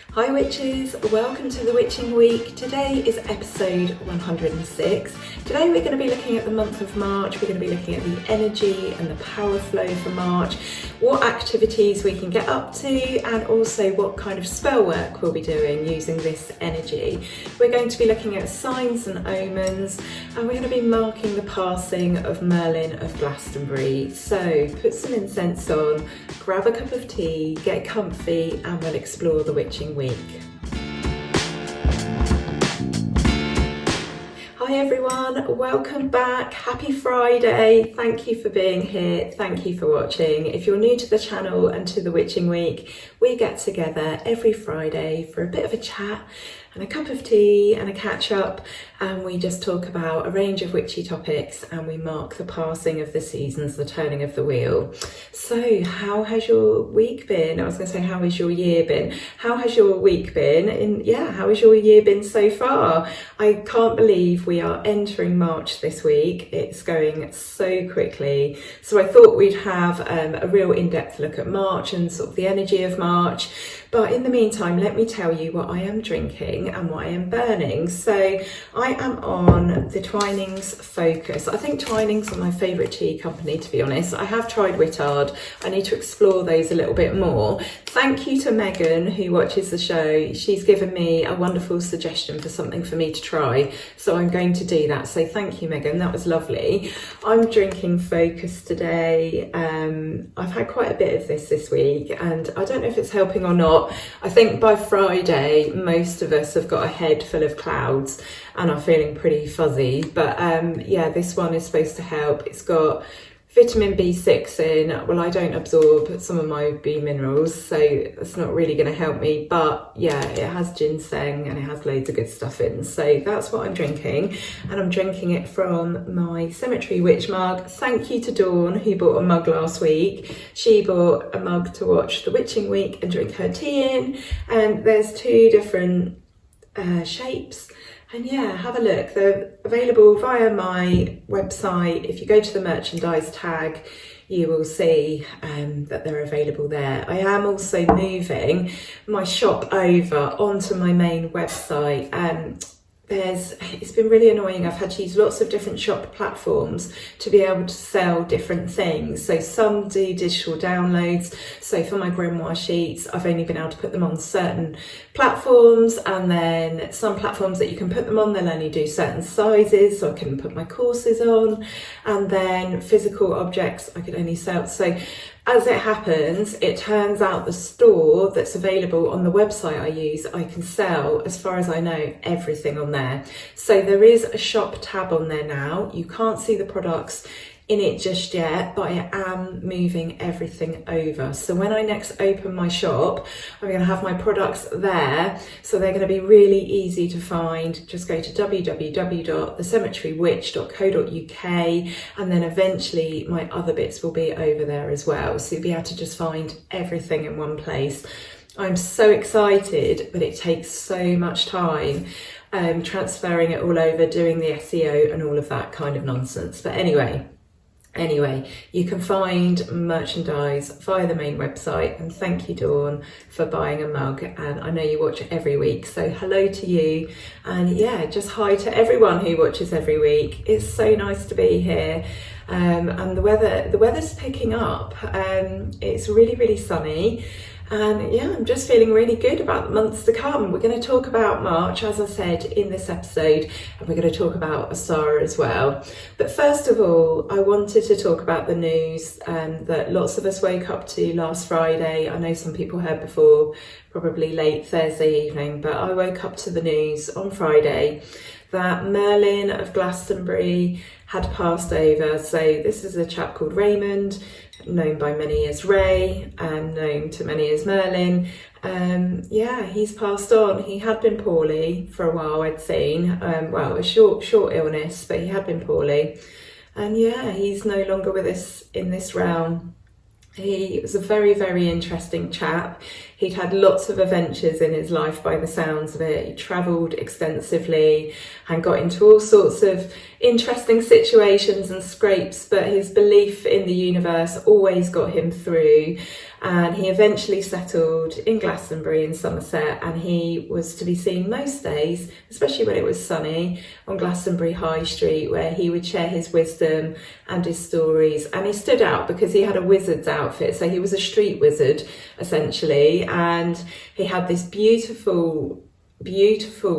Hi witches, welcome to the Witching Week. Today is episode 106. Today we're going to be looking at the month of March. We're going to be looking at the energy and the power flow for March, what activities we can get up to, and also what kind of spell work we'll be doing using this energy. We're going to be looking at signs and omens, and we're going to be marking the passing of Merlin of Glastonbury. So put some incense on, grab a cup of tea, get comfy, and we'll explore the Witching Week. Hi everyone, welcome back. Happy Friday. Thank you for being here. Thank you for watching. If you're new to the channel and to the Witching Week, we get together every Friday for a bit of a chat and a cup of tea and a catch up, and we just talk about a range of witchy topics and we mark the passing of the seasons, the turning of the wheel. So how has your week been? I was going to say, how has your year been? How has your week been? And yeah, how has your year been so far? I can't believe we are entering March this week. It's going so quickly. So I thought we'd have a real in-depth look at March and sort of the energy of March. But in the meantime, let me tell you what I am drinking and what I am burning. So I am on the Twinings Focus. I think Twinings are my favourite tea company, to be honest. I have tried Whittard. I need to explore those a little bit more. Thank you to Megan, who watches the show. She's given me a wonderful suggestion for something for me to try. So I'm going to do that. So thank you, Megan. That was lovely. I'm drinking Focus today. I've had quite a bit of this week, and I don't know if it's helping or not. I think by Friday, most of us have got a head full of clouds and are feeling pretty fuzzy. But yeah, this one is supposed to help. It's got vitamin B6 in. Well, I don't absorb some of my B minerals, so it's not really going to help me. But yeah, it has ginseng and it has loads of good stuff in. So that's what I'm drinking. And I'm drinking it from my Cemetery Witch mug. Thank you to Dawn, who bought a mug last week. She bought a mug to watch the Witching Week and drink her tea in. And there's two different shapes. And yeah, have a look. They're available via my website. If you go to the merchandise tag, you will see that they're available there. I am also moving my shop over onto my main website. It's been really annoying. I've had to use lots of different shop platforms to be able to sell different things. So some do digital downloads. So for my grimoire sheets, I've only been able to put them on certain platforms, and then some platforms that you can put them on, they'll only do certain sizes, so I couldn't put my courses on. And then physical objects I could only sell. So as it happens, it turns out the store that's available on the website I use, I can sell, as far as I know, everything on there. So there is a shop tab on there now. You can't see the products in it just yet, but I am moving everything over. So when I next open my shop, I'm going to have my products there. So they're going to be really easy to find. Just go to www.thecemeterywitch.co.uk, and then eventually my other bits will be over there as well. So you'll be able to just find everything in one place. I'm so excited, but it takes so much time transferring it all over, doing the SEO and all of that kind of nonsense. But anyway, you can find merchandise via the main website, and thank you, Dawn, for buying a mug. And I know you watch it every week, so hello to you. And yeah, just hi to everyone who watches every week. It's so nice to be here. And the weather's picking up. It's really, really sunny. And yeah, I'm just feeling really good about the months to come. We're going to talk about March, as I said, in this episode, and we're going to talk about Asara as well. But first of all, I wanted to talk about the news that lots of us woke up to last Friday. I know some people heard before, probably late Thursday evening, but I woke up to the news on Friday that Merlin of Glastonbury had passed over. So this is a chap called Raymond, known by many as Ray and known to many as Merlin. Yeah, he's passed on. He had been poorly for a while, I'd seen. Well, a short illness, but he had been poorly. And yeah, he's no longer with us in this realm. He was a very, very interesting chap. He'd had lots of adventures in his life by the sounds of it. He travelled extensively and got into all sorts of interesting situations and scrapes, but his belief in the universe always got him through. And he eventually settled in Glastonbury in Somerset, and he was to be seen most days, especially when it was sunny, on Glastonbury High Street, where he would share his wisdom and his stories. And he stood out because he had a wizard's outfit, so he was a street wizard essentially, and he had this beautiful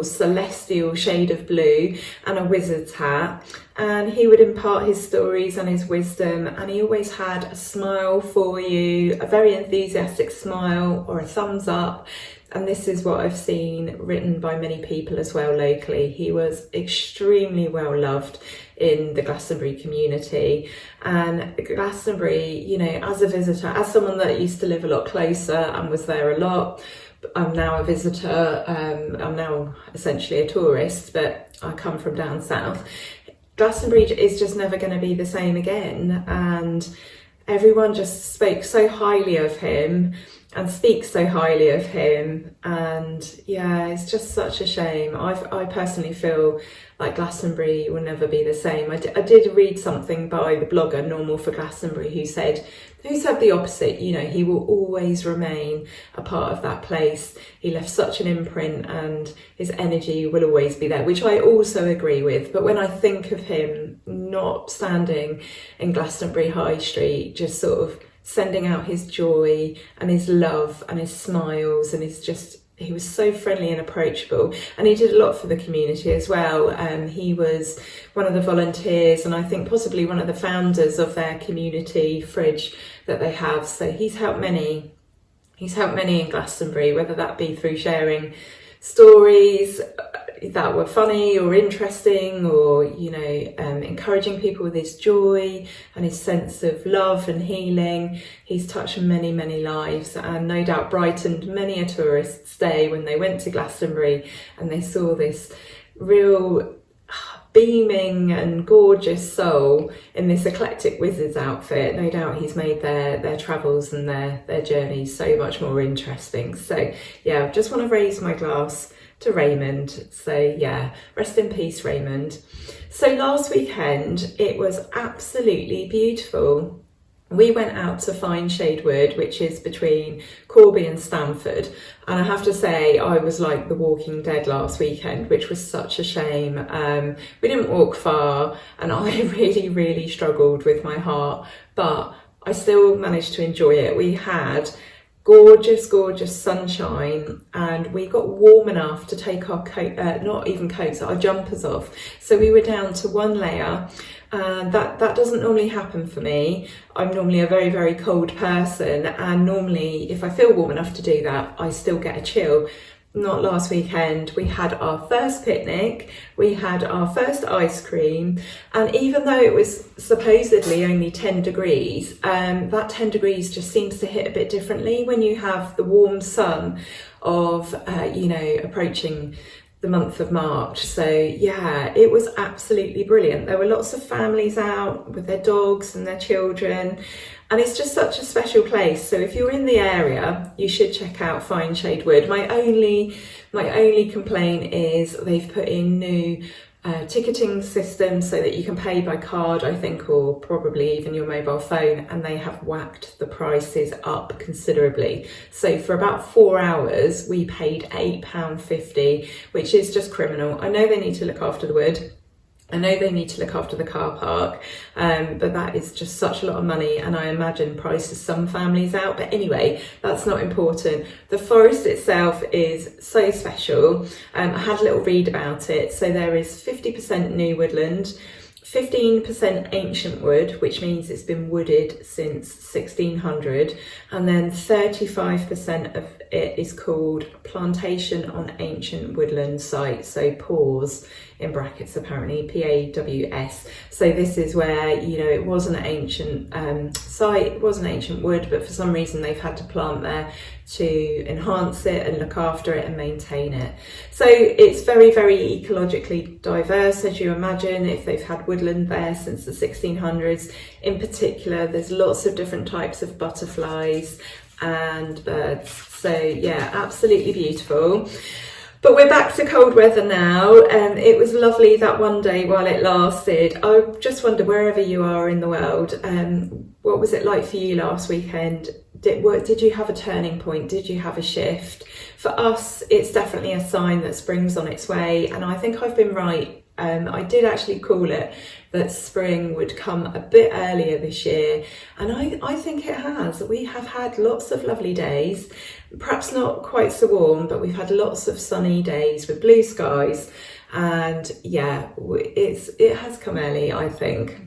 celestial shade of blue and a wizard's hat, and he would impart his stories and his wisdom, and he always had a smile for you, a very enthusiastic smile or a thumbs up. And this is what I've seen written by many people as well locally. He was extremely well loved in the Glastonbury community. And Glastonbury, you know, as a visitor, as someone that used to live a lot closer and was there a lot, I'm now a visitor, I'm now essentially a tourist, but I come from down south. Glastonbury is just never going to be the same again, and everyone just spoke so highly of him and speaks so highly of him, and yeah, it's just such a shame. I personally feel like Glastonbury will never be the same. I did read something by the blogger Normal for Glastonbury who said the opposite. You know, he will always remain a part of that place. He left such an imprint and his energy will always be there, which I also agree with. But when I think of him not standing in Glastonbury High Street, just sort of sending out his joy and his love and his smiles, and he was so friendly and approachable, and he did a lot for the community as well. He was one of the volunteers, and I think possibly one of the founders of their community fridge that they have. So he's helped many in Glastonbury, whether that be through sharing stories that were funny or interesting, or, you know, encouraging people with his joy and his sense of love and healing. He's touched many lives, and no doubt brightened many a tourist's day when they went to Glastonbury and they saw this real beaming and gorgeous soul in this eclectic wizard's outfit. No doubt he's made their travels and their journeys so much more interesting. So yeah, just want to raise my glass to Raymond. So yeah, rest in peace, Raymond. So last weekend it was absolutely beautiful. We went out to Fine Shade Wood, which is between Corby and Stamford, and I have to say I was like the Walking Dead last weekend, which was such a shame. We didn't walk far, and I really struggled with my heart, but I still managed to enjoy it. We had gorgeous sunshine, and we got warm enough to take our not even coats, our jumpers off. So we were down to one layer, and that doesn't normally happen for me. I'm normally a very cold person, and normally if I feel warm enough to do that, I still get a chill. Not last weekend. We had our first picnic, we had our first ice cream, and even though it was supposedly only 10 degrees, that 10 degrees just seems to hit a bit differently when you have the warm sun of, you know, approaching the month of March. So yeah, it was absolutely brilliant. There were lots of families out with their dogs and their children, and it's just such a special place. So if you're in the area, you should check out Fine Shade Wood. My only complaint is they've put in new ticketing system so that you can pay by card, I think, or probably even your mobile phone, and they have whacked the prices up considerably. So for about 4 hours we paid £8.50, which is just criminal. I know they need to look after the wood, I know they need to look after the car park, but that is just such a lot of money, and I imagine prices some families out. But anyway, that's not important. The forest itself is so special. I had a little read about it. So there is 50% new woodland, 15% ancient wood, which means it's been wooded since 1600, and then 35% of it is called plantation on ancient woodland site, so PAWS in brackets, apparently PAWS. So this is where, you know, it was an ancient site, it was an ancient wood, but for some reason they've had to plant there to enhance it and look after it and maintain it. So it's very ecologically diverse, as you imagine, if they've had woodland there since the 1600s. In particular, there's lots of different types of butterflies, and birds. So yeah, absolutely beautiful. But we're back to cold weather now, and it was lovely that one day while it lasted. I just wonder, wherever you are in the world, what was it like for you last weekend? Did you have a turning point? Did you have a shift? For us, it's definitely a sign that spring's on its way, and I think I've been right. I did actually call it that spring would come a bit earlier this year, and I think it has. We have had lots of lovely days, perhaps not quite so warm, but we've had lots of sunny days with blue skies, and yeah, it has come early, I think.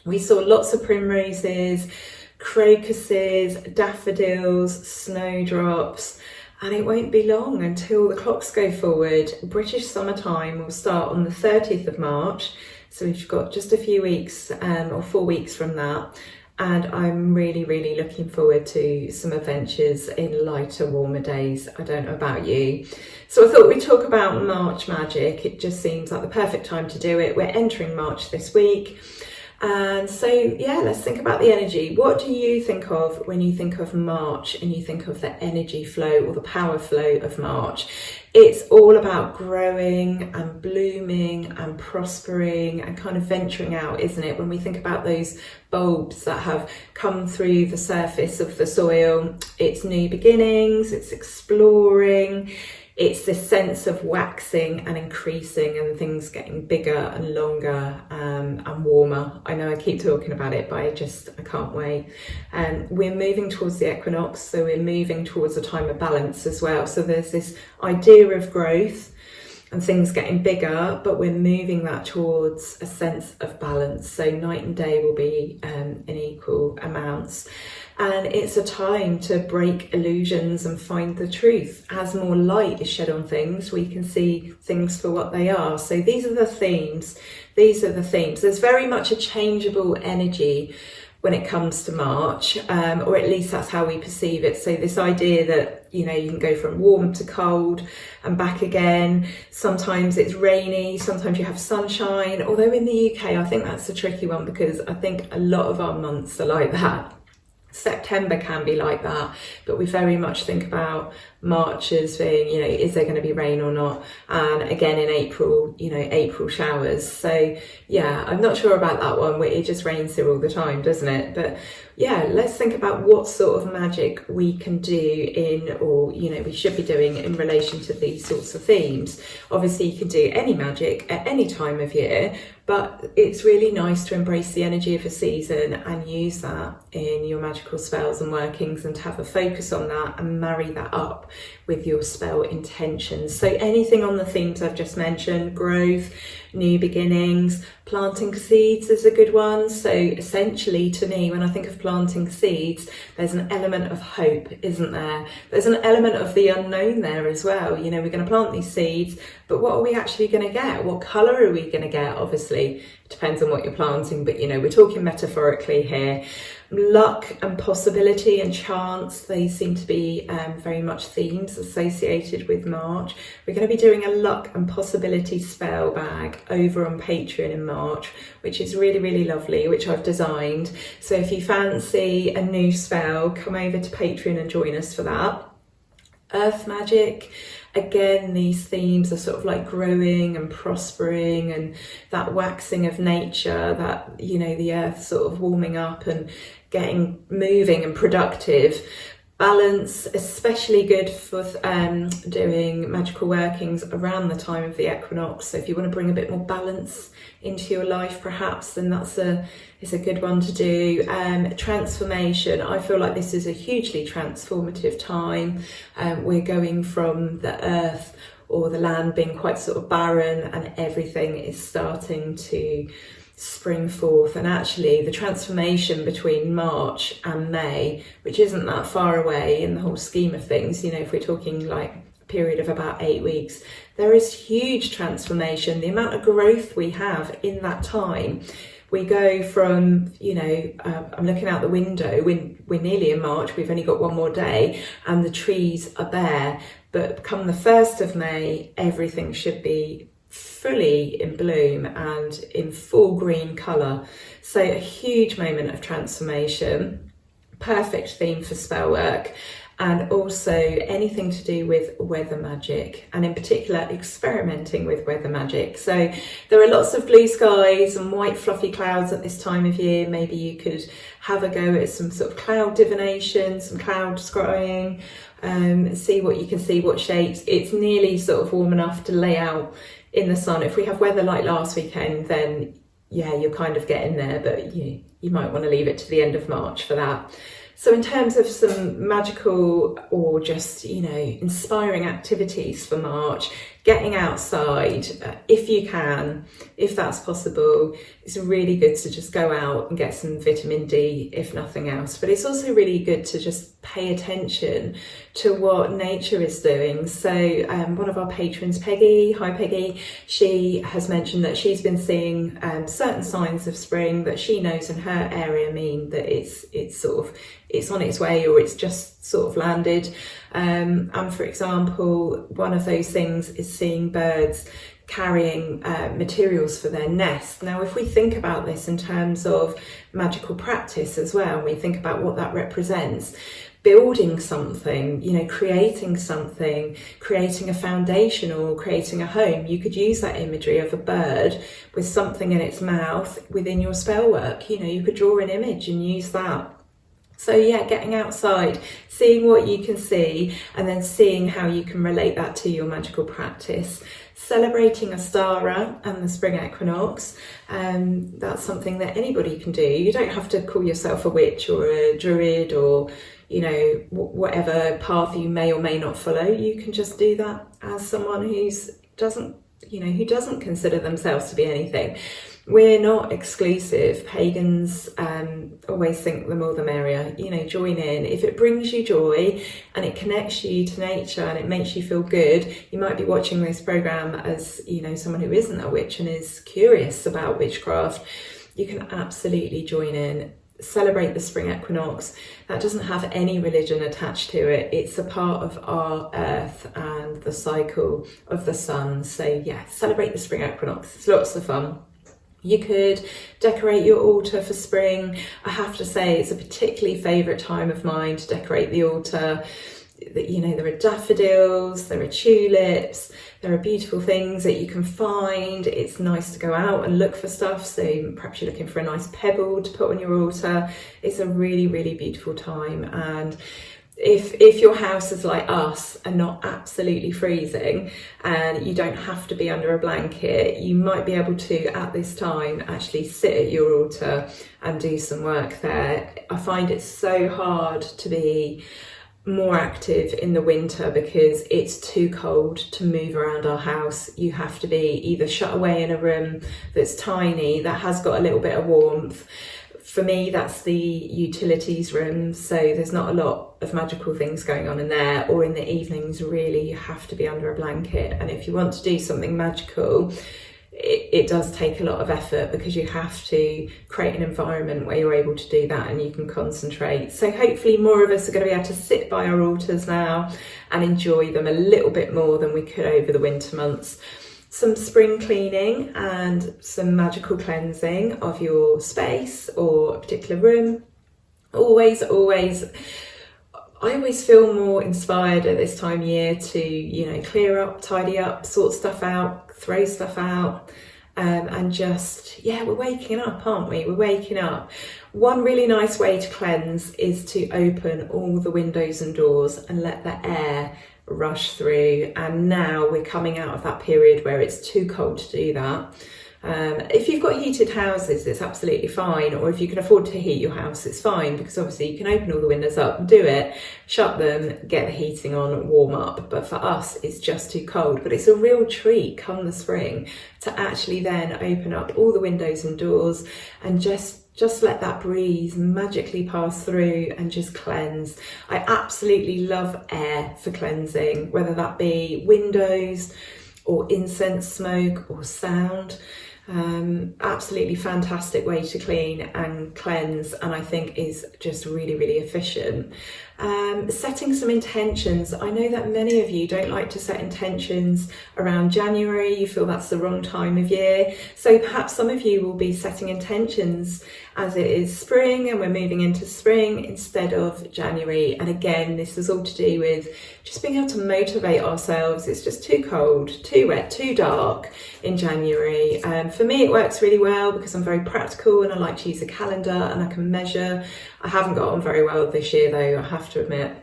We saw lots of primroses, crocuses, daffodils, snowdrops, and it won't be long until the clocks go forward. British summertime will start on the 30th of March, so we've got just a few weeks or 4 weeks from that, and I'm really looking forward to some adventures in lighter, warmer days. I don't know about you. So I thought we'd talk about March magic. It just seems like the perfect time to do it. We're entering March this week. And so, yeah, let's think about the energy. What do you think of when you think of March and you think of the energy flow or the power flow of March? It's all about growing and blooming and prospering and kind of venturing out, isn't it? When we think about those bulbs that have come through the surface of the soil, it's new beginnings, it's exploring. It's this sense of waxing and increasing and things getting bigger and longer and warmer. I know I keep talking about it, but I can't wait. We're moving towards the equinox, so we're moving towards a time of balance as well. So there's this idea of growth and things getting bigger, but we're moving that towards a sense of balance. So night and day will be in equal amounts. And it's a time to break illusions and find the truth. As more light is shed on things, we can see things for what they are. So these are the themes. There's very much a changeable energy when it comes to March, or at least that's how we perceive it. So this idea that, you know, you can go from warm to cold and back again. Sometimes it's rainy, sometimes you have sunshine. Although in the UK, I think that's a tricky one, because I think a lot of our months are like that. September can be like that, but we very much think about March as being, you know, is there going to be rain or not? And again in April, you know, April showers. So yeah, I'm not sure about that one, where it just rains here all the time, doesn't it? But yeah, let's think about what sort of magic we can do in, or, you know, we should be doing in relation to these sorts of themes. Obviously you can do any magic at any time of year, but it's really nice to embrace the energy of a season and use that in your magical spells and workings, and to have a focus on that and marry that up with your spell intentions. So anything on the themes I've just mentioned: growth, new beginnings, planting seeds is a good one. So essentially, to me, when I think of planting seeds, there's an element of hope, isn't there? There's an element of the unknown there as well. You know, we're going to plant these seeds, but what are we actually going to get? What colour are we going to get? Obviously, it depends on what you're planting, but, you know, we're talking metaphorically here. Luck and possibility and chance, they seem to be very much themes associated with March. We're going to be doing a luck and possibility spell bag over on Patreon in March, which is really lovely, which I've designed. So if you fancy a new spell, come over to Patreon and join us for that. Earth magic, again, these themes are sort of like growing and prospering and that waxing of nature, that, you know, the earth sort of warming up and getting moving and productive. Balance, especially good for doing magical workings around the time of the equinox. So if you want to bring a bit more balance into your life, perhaps, then it's a good one to do. Transformation, I feel like this is a hugely transformative time. We're going from the earth or the land being quite sort of barren, and everything is starting to spring forth. And actually the transformation between March and May, which isn't that far away in the whole scheme of things, you know, if we're talking like a period of about 8 weeks, there is huge transformation. The amount of growth we have in that time, we go from, you know, I'm looking out the window, we're nearly in March, we've only got one more day and the trees are bare, but come the 1st of May, everything should be fully in bloom and in full green colour. So a huge moment of transformation. perfect theme for spell work, and also anything to do with weather magic, and in particular experimenting with weather magic. So there are lots of blue skies and white fluffy clouds at this time of year. Maybe you could have a go at some sort of cloud divination, some cloud scrying, see what you can see, what shapes. It's nearly sort of warm enough to lay out in the sun. If we have weather like last weekend, then yeah, you're kind of getting there, but you might want to leave it to the end of March for that. So in terms of some magical or just, inspiring activities for March, getting outside, if you can, if that's possible, it's really good to just go out and get some vitamin D, if nothing else. But it's also really good to just pay attention to what nature is doing. So one of our patrons, Peggy, hi Peggy, she has mentioned that she's been seeing certain signs of spring that she knows in her area mean that it's on its way, or it's just sort of landed. And for example, one of those things is seeing birds carrying materials for their nest. Now, if we think about this in terms of magical practice as well, we think about what that represents. Building something, creating something, creating a foundation or creating a home. You could use that imagery of a bird with something in its mouth within your spell work. You could draw an image and use that. So yeah, getting outside, seeing what you can see, and then seeing how you can relate that to your magical practice. Celebrating Ostara and the spring equinox, that's something that anybody can do. You don't have to call yourself a witch or a druid or whatever path you may or may not follow. You can just do that as someone who doesn't consider themselves to be anything. We're not exclusive. Pagans always think the more the merrier. Join in. If it brings you joy and it connects you to nature and it makes you feel good, you might be watching this program as someone who isn't a witch and is curious about witchcraft. You can absolutely join in. Celebrate the spring equinox. That doesn't have any religion attached to it. It's a part of our earth and the cycle of the sun. So yeah, celebrate the spring equinox. It's lots of fun. You could decorate your altar for spring. I have to say it's a particularly favourite time of mine to decorate the altar. There are daffodils, there are tulips, there are beautiful things that you can find. It's nice to go out and look for stuff. So perhaps you're looking for a nice pebble to put on your altar. It's a really, really beautiful time. And if your house is like us and not absolutely freezing and you don't have to be under a blanket, you might be able to at this time actually sit at your altar and do some work there. I find it so hard to be more active in the winter because it's too cold to move around our house. You have to be either shut away in a room that's tiny, that has got a little bit of warmth. For me, that's the utilities room, so there's not a lot of magical things going on in there, or in the evenings really you have to be under a blanket. And if you want to do something magical, it does take a lot of effort because you have to create an environment where you're able to do that and you can concentrate. So hopefully more of us are going to be able to sit by our altars now and enjoy them a little bit more than we could over the winter months. Some spring cleaning and some magical cleansing of your space or a particular room. I always feel more inspired at this time of year to, clear up, tidy up, sort stuff out, throw stuff out, and just, we're waking up, aren't we? We're waking up. One really nice way to cleanse is to open all the windows and doors and let the air rush through. And now we're coming out of that period where it's too cold to do that. If you've got heated houses, it's absolutely fine, or if you can afford to heat your house, it's fine, because obviously you can open all the windows up, do it, shut them, get the heating on, warm up. But for us, it's just too cold. But it's a real treat come the spring to actually then open up all the windows and doors and just let that breeze magically pass through and just cleanse. I absolutely love air for cleansing, whether that be windows or incense smoke or sound. Absolutely fantastic way to clean and cleanse, and I think is just really, really efficient. Setting some intentions. I know that many of you don't like to set intentions around January. You feel that's the wrong time of year. So perhaps some of you will be setting intentions as it is spring and we're moving into spring instead of January. And again, this is all to do with just being able to motivate ourselves. It's just too cold, too wet, too dark in January. For me, it works really well because I'm very practical and I like to use a calendar and I can measure. I haven't got on very well this year though, I have to admit.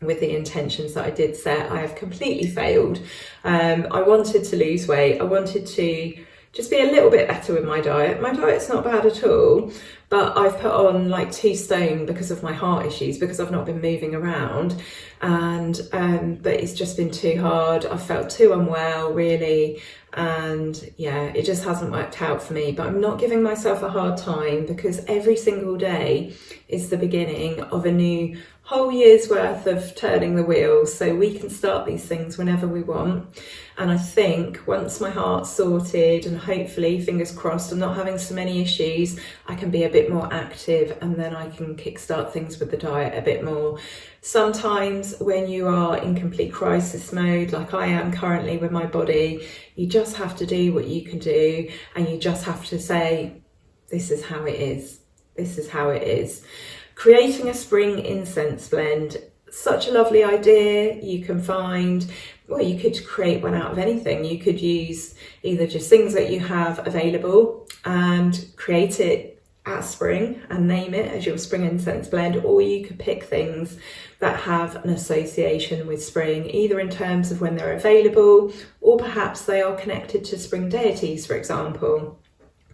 With the intentions that I did set, I have completely failed. I wanted to lose weight. I wanted to just be a little bit better with my diet. My diet's not bad at all, but I've put on like 2 stone because of my heart issues, because I've not been moving around, and but it's just been too hard. I felt too unwell really, and yeah, it just hasn't worked out for me. But I'm not giving myself a hard time because every single day is the beginning of a new whole year's worth of turning the wheel, so we can start these things whenever we want. And I think once my heart's sorted and hopefully, fingers crossed, I'm not having so many issues, I can be a bit more active and then I can kickstart things with the diet a bit more. Sometimes when you are in complete crisis mode, like I am currently with my body, you just have to do what you can do and you just have to say, this is how it is. This is how it is. Creating a spring incense blend, such a lovely idea. You can find, well, you could create one out of anything. You could use either just things that you have available and create it at spring and name it as your spring incense blend, or you could pick things that have an association with spring, either in terms of when they're available or perhaps they are connected to spring deities, for example.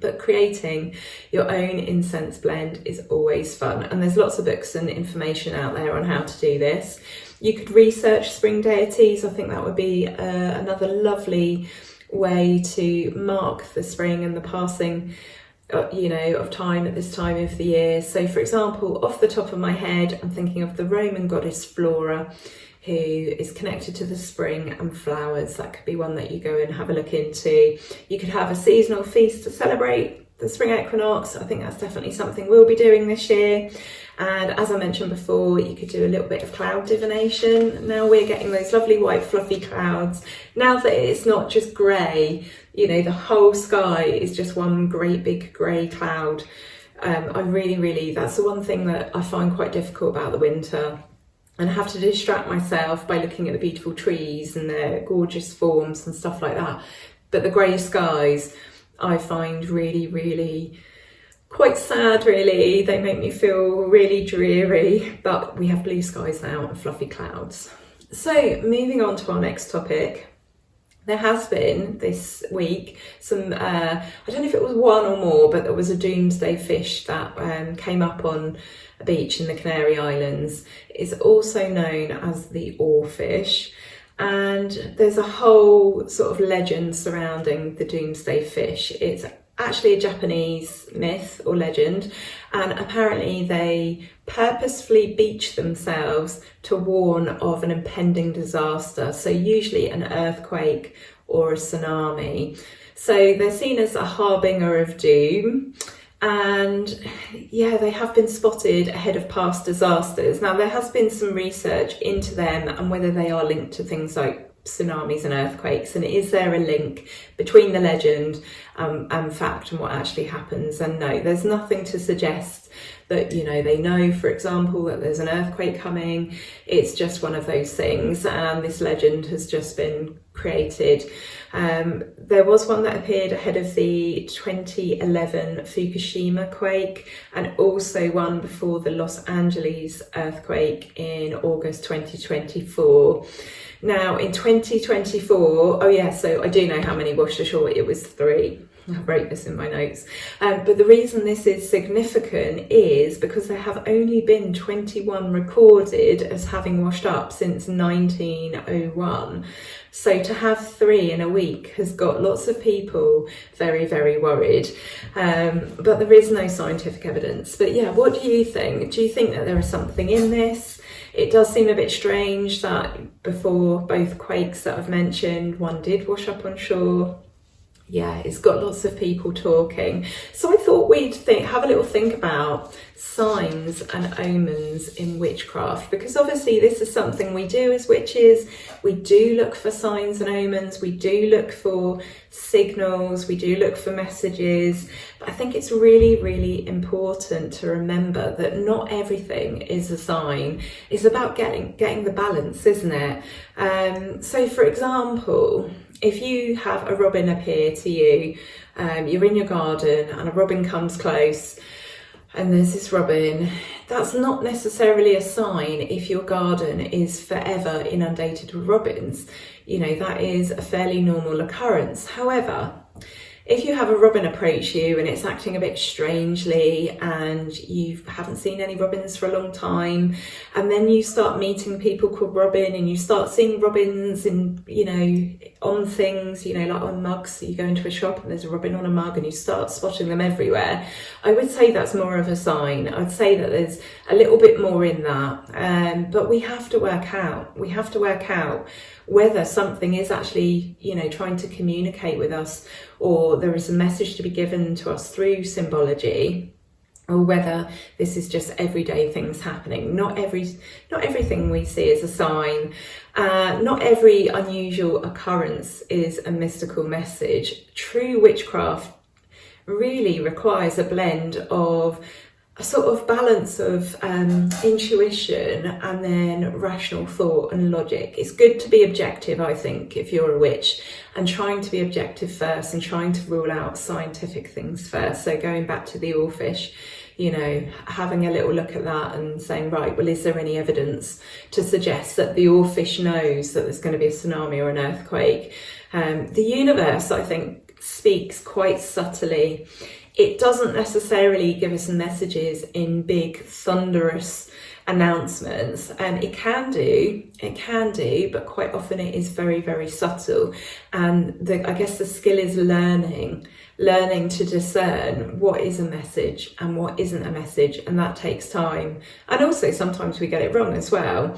But creating your own incense blend is always fun, and there's lots of books and information out there on how to do this. You could research spring deities. I think that would be another lovely way to mark the spring and the passing of time at this time of the year. So for example, off the top of my head, I'm thinking of the Roman goddess Flora, who is connected to the spring and flowers. That could be one that you go and have a look into. You could have a seasonal feast to celebrate the spring equinox. I think that's definitely something we'll be doing this year. And as I mentioned before, you could do a little bit of cloud divination. Now we're getting those lovely white fluffy clouds. Now that it's not just grey, the whole sky is just one great big grey cloud. I really, that's the one thing that I find quite difficult about the winter. And I have to distract myself by looking at the beautiful trees and their gorgeous forms and stuff like that. But the grey skies, I find really quite sad, really. They make me feel really dreary, but we have blue skies now and fluffy clouds. So moving on to our next topic. There has been this week some, I don't know if it was one or more, but there was a doomsday fish that came up on a beach in the Canary Islands. It's also known as the oarfish, and there's a whole sort of legend surrounding the doomsday fish. It's actually a Japanese myth or legend, and apparently they purposefully beach themselves to warn of an impending disaster, so usually an earthquake or a tsunami. So they're seen as a harbinger of doom, and yeah, they have been spotted ahead of past disasters. Now there has been some research into them and whether they are linked to things like tsunamis and earthquakes, and is there a link between the legend and fact and what actually happens? And no, there's nothing to suggest that they know, for example, that there's an earthquake coming. It's just one of those things, and this legend has just been created. There was one that appeared ahead of the 2011 Fukushima quake, and also one before the Los Angeles earthquake in August 2024. Now in 2024, so I do know how many washed ashore. It was 3. I wrote this in my notes. But the reason this is significant is because there have only been 21 recorded as having washed up since 1901. So to have 3 in a week has got lots of people very, very worried. But there is no scientific evidence. But yeah, what do you think? Do you think that there is something in this? It does seem a bit strange that before both quakes that I've mentioned, one did wash up on shore Yeah, it's got lots of people talking. So I thought we'd have a little think about signs and omens in witchcraft, because obviously this is something we do as witches. We do look for signs and omens, we do look for signals, we do look for messages. But I think it's really, really important to remember that not everything is a sign. It's about getting the balance, isn't it? So for example, if you have a robin appear to you, you're in your garden and a robin comes close and there's this robin, that's not necessarily a sign if your garden is forever inundated with robins. You know, that is a fairly normal occurrence. However, if you have a robin approach you and it's acting a bit strangely and you haven't seen any robins for a long time, and then you start meeting people called Robin and you start seeing robins in, you know, on things, you know, like on mugs. So you go into a shop and there's a robin on a mug and you start spotting them everywhere. I would say that's more of a sign. I'd say that there's a little bit more in that. But we have to work out whether something is actually, you know, trying to communicate with us, or there is a message to be given to us through symbology, or whether this is just everyday things happening. Not everything we see is a sign. Not every unusual occurrence is a mystical message. True witchcraft really requires a blend of a sort of balance of intuition and then rational thought and logic. It's good to be objective, I think, if you're a witch, and trying to be objective first and trying to rule out scientific things first. So going back to the oarfish, you know, having a little look at that and saying, right, well, is there any evidence to suggest that the oarfish knows that there's going to be a tsunami or an earthquake? The universe, I think, speaks quite subtly. It doesn't necessarily give us messages in big thunderous announcements, and it can do, but quite often it is very, very subtle. And I guess the skill is learning to discern what is a message and what isn't a message, and that takes time. And also sometimes we get it wrong as well.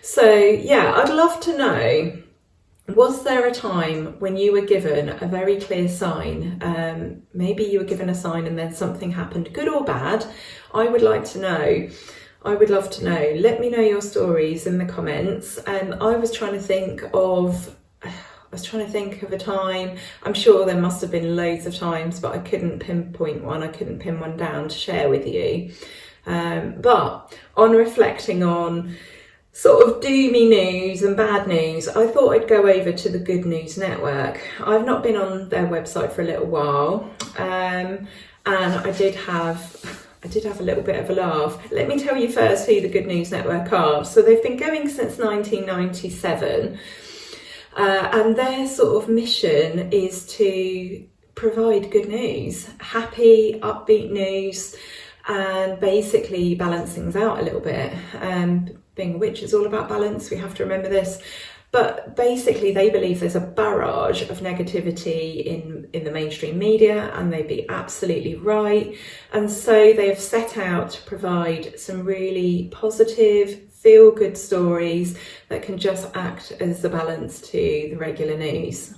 So yeah, I'd love to know, was there a time when you were given a very clear sign? Maybe you were given a sign and then something happened, good or bad. I would like to know. I would love to know. Let me know your stories in the comments. I was trying to think of a time. I'm sure there must have been loads of times, but I couldn't pinpoint one. I couldn't pin one down to share with you. But on reflecting on sort of doomy news and bad news, I thought I'd go over to the Good News Network. I've not been on their website for a little while, and I did have a little bit of a laugh. Let me tell you first who the Good News Network are. So they've been going since 1997, and their sort of mission is to provide good news, happy, upbeat news, and basically balance things out a little bit. Being a witch is all about balance, we have to remember this. But basically they believe there's a barrage of negativity in the mainstream media, and they'd be absolutely right. And so they have set out to provide some really positive, feel-good stories that can just act as the balance to the regular news.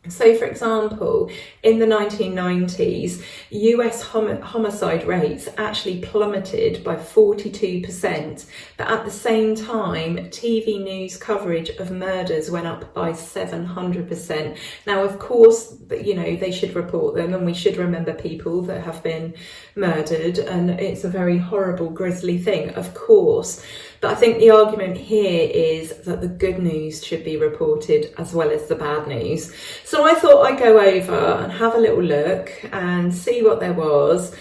So, for example, in the 1990s, US homicide rates actually plummeted by 42%, but at the same time, TV news coverage of murders went up by 700%. Now, of course, you know, they should report them, and we should remember people that have been murdered, and it's a very horrible, grisly thing, of course. But I think the argument here is that the good news should be reported as well as the bad news. So I thought I'd go over and have a little look and see what there was.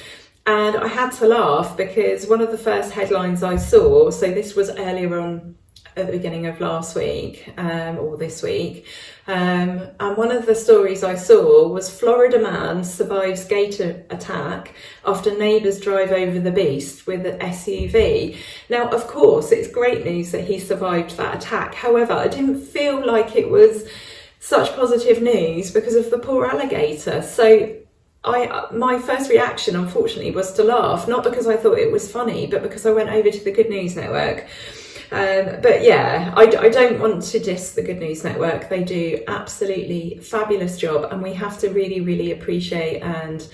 And I had to laugh because one of the first headlines I saw, so this was earlier on at the beginning of last week, or this week, and one of the stories I saw was Florida man survives gator attack after neighbours drive over the beast with an SUV. Now, of course, it's great news that he survived that attack. However, I didn't feel like it was such positive news because of the poor alligator. So my first reaction, unfortunately, was to laugh, not because I thought it was funny, but because I went over to the Good News Network. But yeah, I don't want to diss the Good News Network. They do absolutely fabulous job, and we have to really, really appreciate and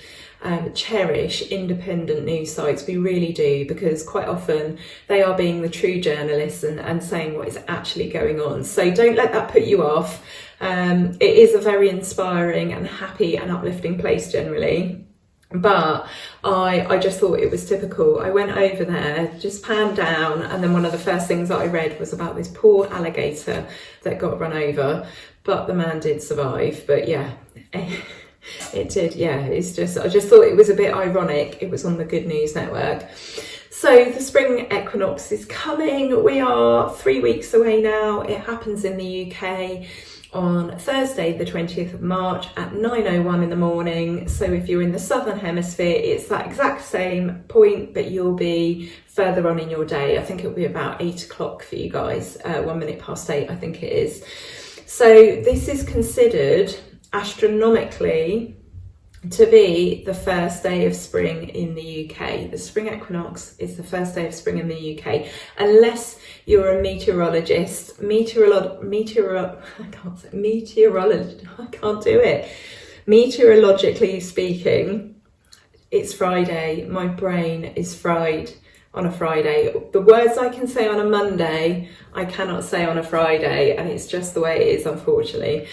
cherish independent news sites. We really do, because quite often they are being the true journalists and saying what is actually going on. So don't let that put you off. It is a very inspiring and happy and uplifting place generally. But I just thought it was typical. I went over there, just panned down, and then one of the first things that I read was about this poor alligator that got run over, but the man did survive. But yeah, it did. Yeah, it's just, I just thought it was a bit ironic. It was on the Good News Network. So the spring equinox is coming. We are 3 weeks away now. It happens in the UK on Thursday the 20th of March at 9:01 in the morning. So if you're in the southern hemisphere, it's that exact same point, but you'll be further on in your day. I think it'll be about 8 o'clock for you guys, 1 minute past 8 I think it is. So this is considered astronomically to be the first day of spring in the UK. The spring equinox is the first day of spring in the UK, unless you're a meteorologist. I can't do it. Meteorologically speaking, it's Friday. My brain is fried on a Friday. The words I can say on a Monday, I cannot say on a Friday, and it's just the way it is, unfortunately.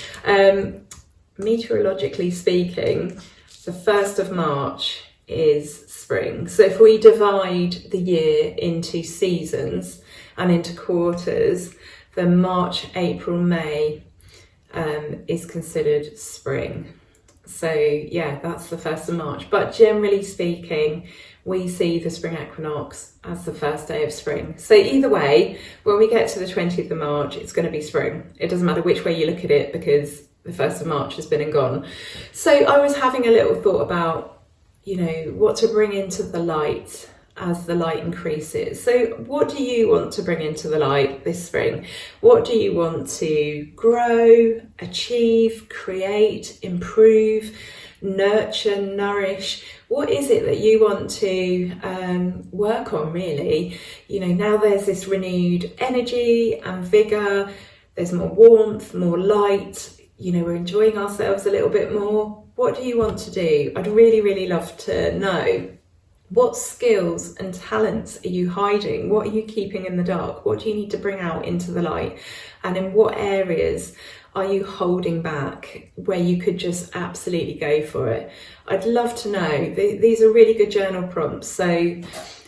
Meteorologically speaking, the 1st of March is spring. So if we divide the year into seasons and into quarters, then March, April, May is considered spring. So yeah, that's the 1st of March. But generally speaking, we see the spring equinox as the first day of spring. So either way, when we get to the 20th of March, it's going to be spring. It doesn't matter which way you look at it, because the 1st of March has been and gone. So I was having a little thought about, you know, what to bring into the light as the light increases. So what do you want to bring into the light this spring? What do you want to grow, achieve, create, improve, nurture, nourish? What is it that you want to work on, really? You know, now there's this renewed energy and vigour, there's more warmth, more light, you know, we're enjoying ourselves a little bit more. What do you want to do? I'd really, really love to know. What skills and talents are you hiding? What are you keeping in the dark? What do you need to bring out into the light? And in what areas are you holding back where you could just absolutely go for it? I'd love to know. These are really good journal prompts. So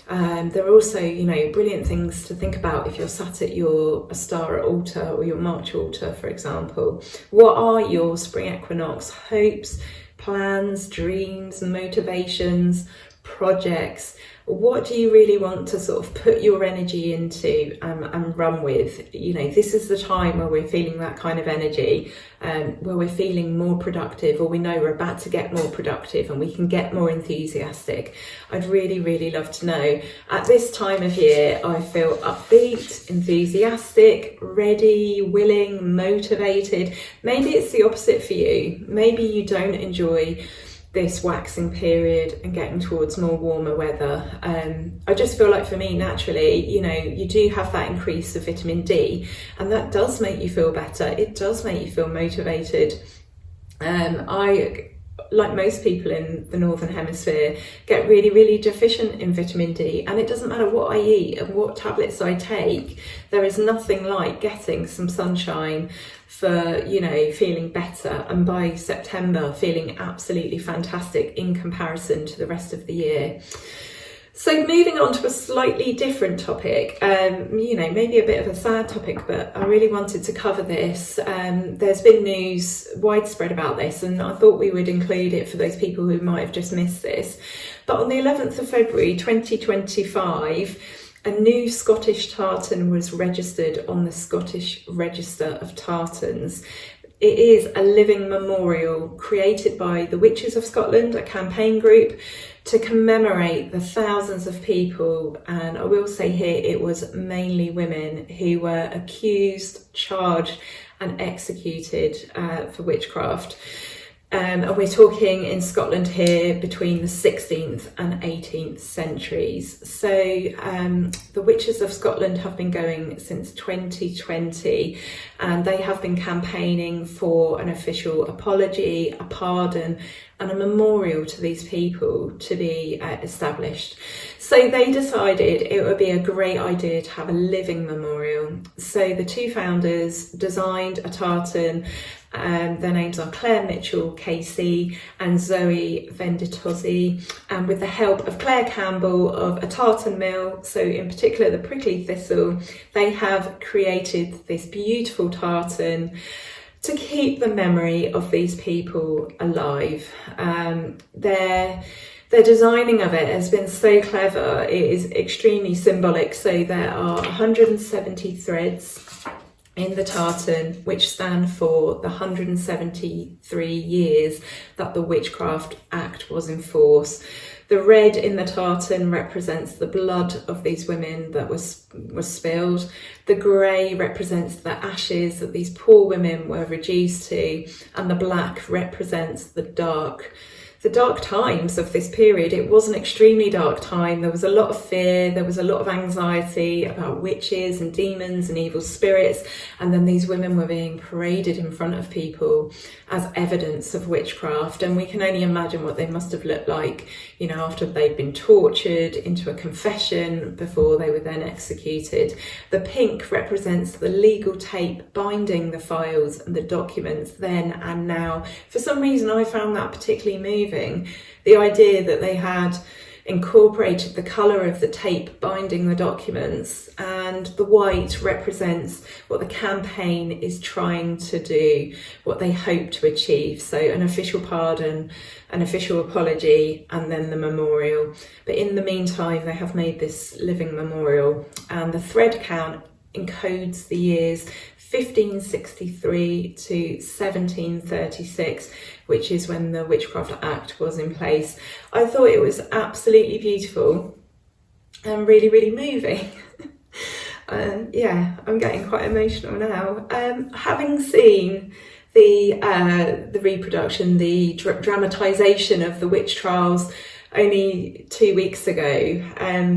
there are also, you know, brilliant things to think about if you're sat at your Astara altar or your March altar, for example. What are your spring equinox hopes, plans, dreams, motivations, projects? What do you really want to sort of put your energy into and run with? You know, this is the time where we're feeling that kind of energy, where we're feeling more productive, or we know we're about to get more productive and we can get more enthusiastic. I'd really, really love to know. At this time of year, I feel upbeat, enthusiastic, ready, willing, motivated. Maybe it's the opposite for you. Maybe you don't enjoy this waxing period and getting towards more warmer weather. I just feel like for me, naturally, you know, you do have that increase of vitamin D, and that does make you feel better. It does make you feel motivated. I, like most people in the Northern Hemisphere, get really, really deficient in vitamin D, and it doesn't matter what I eat and what tablets I take, there is nothing like getting some sunshine for, you know, feeling better, and by September feeling absolutely fantastic in comparison to the rest of the year. So moving on to a slightly different topic, you know, maybe a bit of a sad topic, but I really wanted to cover this. There's been news widespread about this, and I thought we would include it for those people who might have just missed this. But on the 11th of February 2025, a new Scottish tartan was registered on the Scottish Register of Tartans. It is a living memorial created by the Witches of Scotland, a campaign group, to commemorate the thousands of people, and I will say here it was mainly women, who were accused, charged and executed for witchcraft. And we're talking in Scotland here between the 16th and 18th centuries. So the Witches of Scotland have been going since 2020, and they have been campaigning for an official apology, a pardon, and a memorial to these people to be established. So they decided it would be a great idea to have a living memorial. So the two founders designed a tartan. Their names are Claire Mitchell Casey and Zoe Venditozzi, and with the help of Claire Campbell of a tartan mill, so in particular the prickly thistle, they have created this beautiful tartan to keep the memory of these people alive. Their designing of it has been so clever. It is extremely symbolic. So there are 170 threads in the tartan, which stand for the 173 years that the Witchcraft Act was in force. The red in the tartan represents the blood of these women that was spilled. The grey represents the ashes that these poor women were reduced to, and the black represents the dark times of this period. It was an extremely dark time. There was a lot of fear, there was a lot of anxiety about witches and demons and evil spirits, and then these women were being paraded in front of people as evidence of witchcraft, and we can only imagine what they must have looked like, you know, after they'd been tortured into a confession before they were then executed. The pink represents the legal tape binding the files and the documents then and now. For some reason I found that particularly moving. The idea that they had incorporated the colour of the tape binding the documents, and the white represents what the campaign is trying to do, what they hope to achieve. So an official pardon, an official apology, and then the memorial. But in the meantime, they have made this living memorial, and the thread count encodes the years 1563 to 1736, which is when the Witchcraft Act was in place. I thought it was absolutely beautiful and really, really moving. Yeah, I'm getting quite emotional now. Having seen the reproduction, the dramatisation of the witch trials only 2 weeks ago,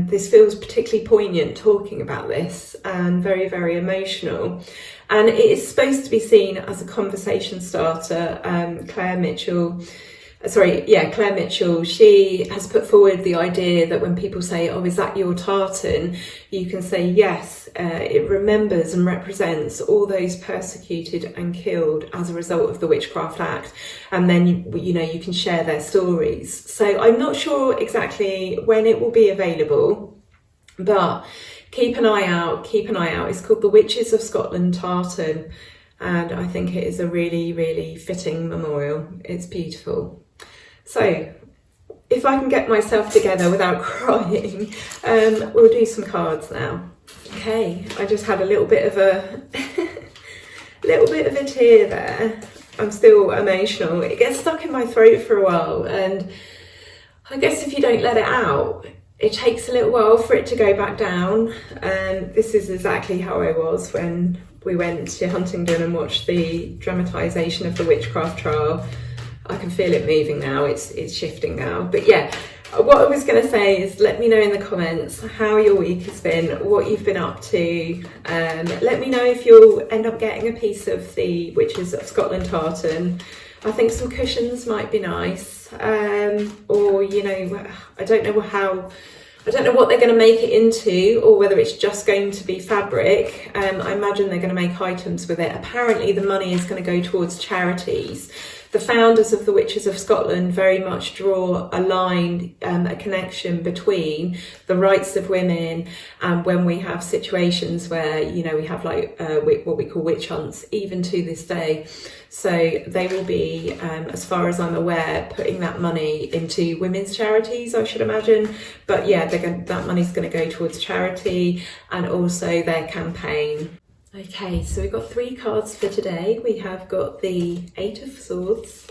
this feels particularly poignant talking about this, and very, very emotional. And it is supposed to be seen as a conversation starter. Claire Mitchell, she has put forward the idea that when people say, oh, is that your tartan? You can say, yes, it remembers and represents all those persecuted and killed as a result of the Witchcraft Act. And then, you can share their stories. So I'm not sure exactly when it will be available, but keep an eye out. It's called the Witches of Scotland Tartan, and I think it is a really, really fitting memorial. It's beautiful. So if I can get myself together without crying, we'll do some cards now. Okay, I just had a little bit of a tear there. I'm still emotional. It gets stuck in my throat for a while, and I guess if you don't let it out, it takes a little while for it to go back down. And this is exactly how I was when we went to Huntingdon and watched the dramatisation of the witchcraft trial. I can feel it moving now, it's shifting now. But yeah, what I was going to say is let me know in the comments how your week has been, what you've been up to. Let me know if you'll end up getting a piece of the Witches of Scotland tartan. I think some cushions might be nice, or I don't know what they're going to make it into, or whether it's just going to be fabric. I imagine they're going to make items with it. Apparently the money is going to go towards charities. The founders of the Witches of Scotland very much draw a line, a connection between the rights of women and when we have situations where, we have like what we call witch hunts, even to this day. So they will be, as far as I'm aware, putting that money into women's charities, I should imagine. But yeah, that money's going to go towards charity and also their campaign. Okay, so we've got 3 cards for today. We have got the 8 of Swords,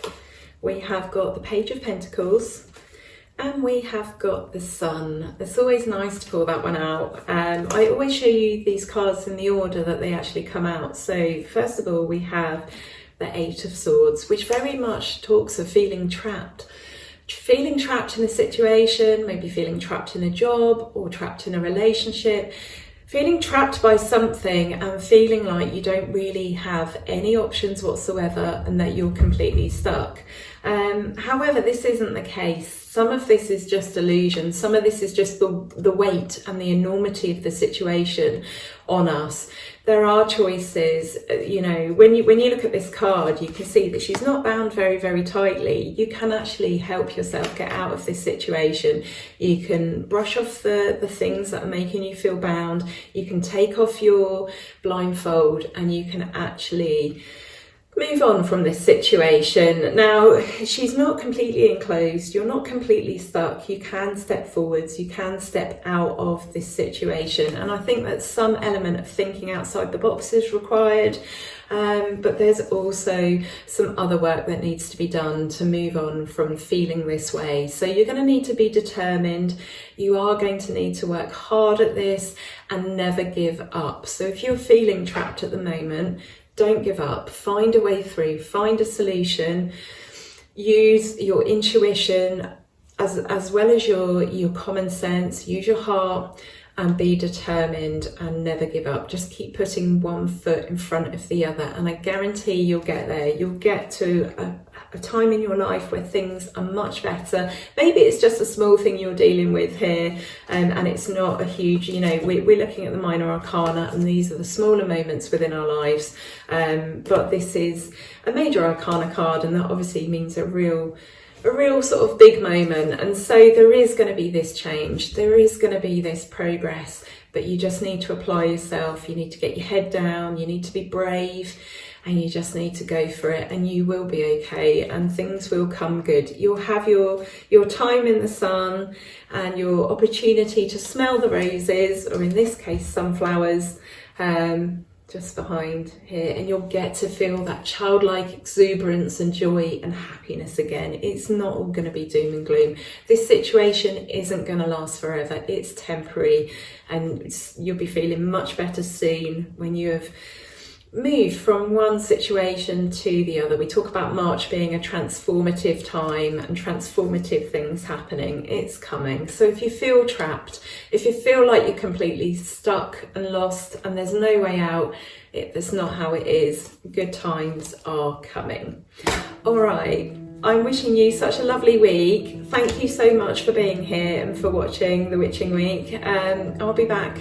we have got the Page of Pentacles, and we have got the Sun. It's always nice to pull that one out. I always show you these cards in the order that they actually come out. So first of all, we have the Eight of Swords, which very much talks of feeling trapped. Feeling trapped in a situation, maybe feeling trapped in a job or trapped in a relationship, feeling trapped by something and feeling like you don't really have any options whatsoever and that you're completely stuck. However, this isn't the case. Some of this is just illusion. Some of this is just the weight and the enormity of the situation on us. There are choices, you know, when you look at this card, you can see that she's not bound very, very tightly. You can actually help yourself get out of this situation. You can brush off the things that are making you feel bound. You can take off your blindfold and you can actually move on from this situation. Now, she's not completely enclosed. You're not completely stuck. You can step forwards. You can step out of this situation. And I think that some element of thinking outside the box is required. But there's also some other work that needs to be done to move on from feeling this way. So you're going to need to be determined. You are going to need to work hard at this and never give up. So if you're feeling trapped at the moment, don't give up. Find a way through. Find a solution. Use your intuition as well as your common sense. Use your heart and be determined and never give up. Just keep putting one foot in front of the other, and I guarantee you'll get there. You'll get to a time in your life where things are much better. Maybe it's just a small thing you're dealing with here, and it's not a huge, you know, we're looking at the minor arcana, and these are the smaller moments within our lives. But this is a major arcana card, and that obviously means a real sort of big moment. And so there is going to be this change, there is going to be this progress, but you just need to apply yourself. You need to get your head down, you need to be brave, and you just need to go for it, and you will be okay, and things will come good. You'll have your time in the sun and your opportunity to smell the roses, or in this case sunflowers, just behind here, and you'll get to feel that childlike exuberance and joy and happiness again. It's not all going to be doom and gloom. This situation isn't going to last forever. It's temporary, and you'll be feeling much better soon when you have moved from one situation to the other. We talk about March being a transformative time and transformative things happening. It's coming. So if you feel trapped, if you feel like you're completely stuck and lost and there's no way out, that's not how it is. Good times are coming. All right. I'm wishing you such a lovely week. Thank you so much for being here and for watching the Witching Week. I'll be back.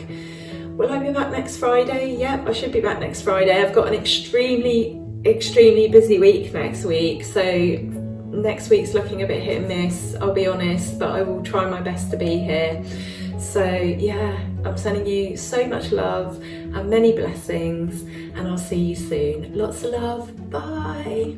Will I be back next Friday? Yep, I should be back next Friday. I've got an extremely busy week next week. So next week's looking a bit hit and miss, I'll be honest, but I will try my best to be here. So yeah, I'm sending you so much love and many blessings, and I'll see you soon. Lots of love. Bye.